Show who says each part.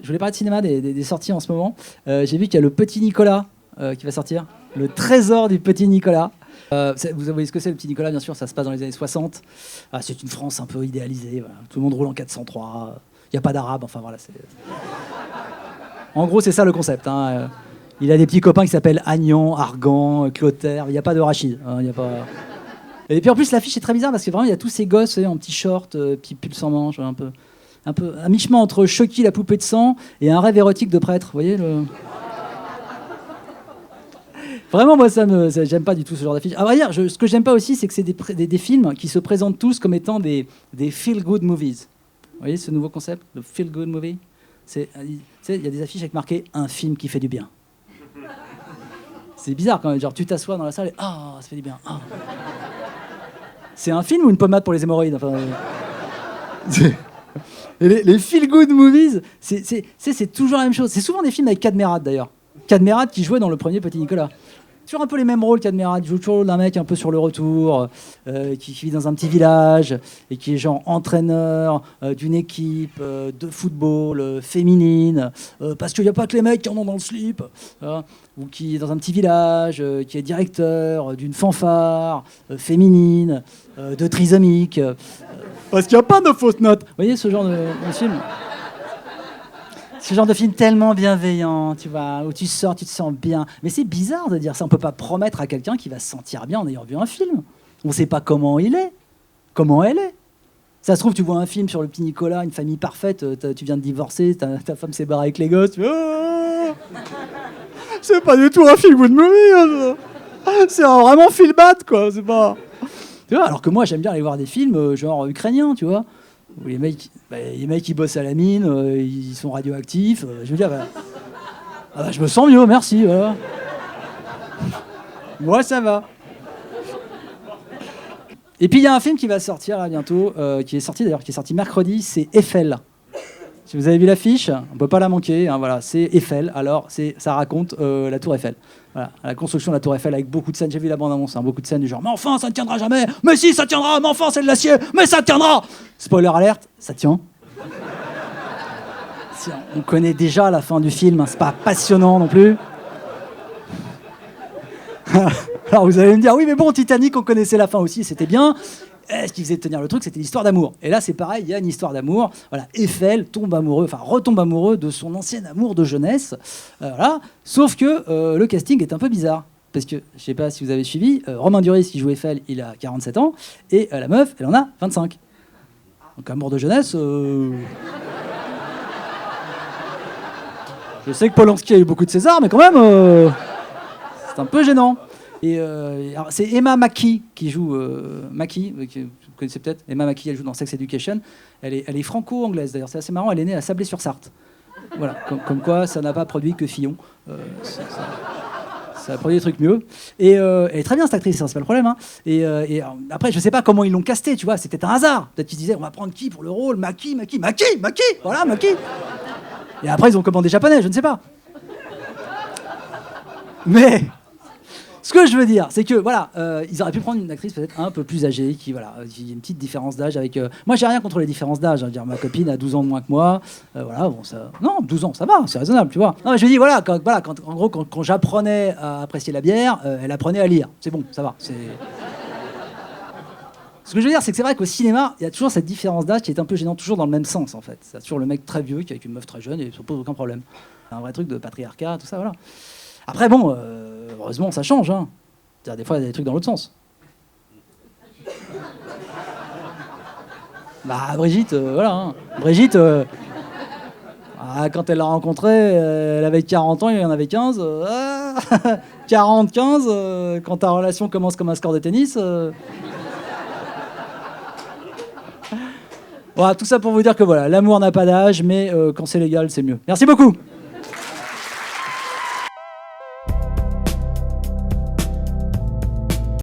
Speaker 1: Je voulais parler de cinéma, des sorties en ce moment. J'ai vu qu'il y a le Petit Nicolas qui va sortir. Le trésor du Petit Nicolas. Vous voyez ce que c'est, le Petit Nicolas, bien sûr, ça se passe dans les années 60. C'est une France un peu idéalisée. Voilà. Tout le monde roule en 403. Il n'y a pas d'arabe, enfin voilà. En gros, c'est ça le concept. Hein. Il a des petits copains qui s'appellent Agnan, Argan, Clotaire. Il n'y a pas de Rachid. Hein, il y a pas... Et puis en plus, l'affiche est très bizarre parce que vraiment, il y a tous ces gosses en petits shorts, petits pulls sans manches, un peu à mi-chemin entre Chucky, la poupée de sang, et un rêve érotique de prêtre. Vous voyez le... Vraiment, moi, j'aime pas du tout ce genre d'affiche. À vrai dire, ce que j'aime pas aussi, c'est que c'est des films qui se présentent tous comme étant des feel-good movies. Vous voyez ce nouveau concept, le feel-good movie? Il y a des affiches avec marqué « un film qui fait du bien ». C'est bizarre quand même, genre tu t'assois dans la salle et « ah, ça fait du bien ah. ». C'est un film ou une pommade pour les hémorroïdes enfin, les feel-good movies, c'est toujours la même chose. C'est souvent des films avec Cadmerade d'ailleurs. Cadmerade qui jouait dans le premier Petit Nicolas. Toujours un peu les mêmes rôles, Cadmerade. Il joue toujours d'un mec un peu sur le retour, qui vit dans un petit village et qui est genre entraîneur d'une équipe de football féminine, parce qu'il n'y a pas que les mecs qui en ont dans le slip, ou qui est dans un petit village, qui est directeur d'une fanfare féminine, de trisomique, parce qu'il n'y a pas de fausses notes. Vous voyez ce genre de film? Ce genre de film tellement bienveillant, tu vois, où tu sors, tu te sens bien. Mais c'est bizarre de dire ça. On ne peut pas promettre à quelqu'un qu'il va se sentir bien en ayant vu un film. On ne sait pas comment il est, comment elle est. Ça se trouve, tu vois un film sur le Petit Nicolas, une famille parfaite, tu viens de divorcer, ta femme s'est barrée avec les gosses. C'est pas du tout un film good movie. C'est vraiment feel bad, quoi. C'est pas... Tu vois, alors que moi, j'aime bien aller voir des films genre ukrainiens, tu vois. Où les mecs ils bossent à la mine, ils sont radioactifs. Je veux dire, je me sens mieux, merci. Voilà. Moi, ça va. Et puis il y a un film qui va sortir là bientôt, qui est sorti mercredi, c'est Eiffel. Si vous avez vu l'affiche, on ne peut pas la manquer. Hein, voilà, c'est Eiffel. Alors, ça raconte la Tour Eiffel. Voilà, la construction de la Tour Eiffel avec beaucoup de scènes. J'ai vu la bande-annonce, beaucoup de scènes du genre « Mais enfin, ça ne tiendra jamais !»« Mais si, ça tiendra !»« Mais enfin, c'est de l'acier !»« Mais ça tiendra !» Spoiler alerte, ça tient. On connaît déjà la fin du film, hein, c'est pas passionnant non plus. Alors vous allez me dire « Oui, mais bon, Titanic, on connaissait la fin aussi, c'était bien. » Ce qui faisait tenir le truc, c'était l'histoire d'amour. Et là, c'est pareil, il y a une histoire d'amour. Voilà, Eiffel retombe amoureux de son ancien amour de jeunesse. Voilà. Sauf que le casting est un peu bizarre. Parce que, je ne sais pas si vous avez suivi, Romain Duris, qui joue Eiffel, il a 47 ans. Et la meuf, elle en a 25. Donc, amour de jeunesse... Je sais que Polanski a eu beaucoup de César, mais quand même, c'est un peu gênant. Et c'est Emma Mackey qui joue Mackey, que vous connaissez peut-être. Emma Mackey, elle joue dans Sex Education. Elle est franco-anglaise d'ailleurs, c'est assez marrant. Elle est née à Sablé-sur-Sarthe. Voilà, comme quoi ça n'a pas produit que Fillon. Ça a produit des trucs mieux. Et elle est très bien cette actrice, c'est pas le problème. Hein. Et après, je sais pas comment ils l'ont casté, tu vois. C'était un hasard. Peut-être qu'ils se disaient, on va prendre qui pour le rôle? Mackey. Voilà, Mackey. Et après, ils ont commandé japonais, je ne sais pas. Mais ce que je veux dire, c'est que voilà, ils auraient pu prendre une actrice peut-être un peu plus âgée, qui a une petite différence d'âge avec. Moi, j'ai rien contre les différences d'âge. Hein, dire ma copine a 12 ans de moins que moi. Voilà, bon, ça. Non, 12 ans, ça va, c'est raisonnable, tu vois. Non, mais je dis voilà, quand j'apprenais à apprécier la bière, elle apprenait à lire. C'est bon, ça va. Ce que je veux dire, c'est que c'est vrai qu'au cinéma, il y a toujours cette différence d'âge qui est un peu gênante, toujours dans le même sens, en fait. C'est toujours le mec très vieux qui est avec une meuf très jeune et ça pose aucun problème. C'est un vrai truc de patriarcat, tout ça, voilà. Après, bon, heureusement, ça change. Hein. Des fois, il y a des trucs dans l'autre sens. Brigitte, voilà. Hein. Brigitte, quand elle l'a rencontrée, elle avait 40 ans, il en avait 15. 40, 15, quand ta relation commence comme un score de tennis... Voilà, tout ça pour vous dire que voilà, l'amour n'a pas d'âge, mais quand c'est légal, c'est mieux. Merci beaucoup.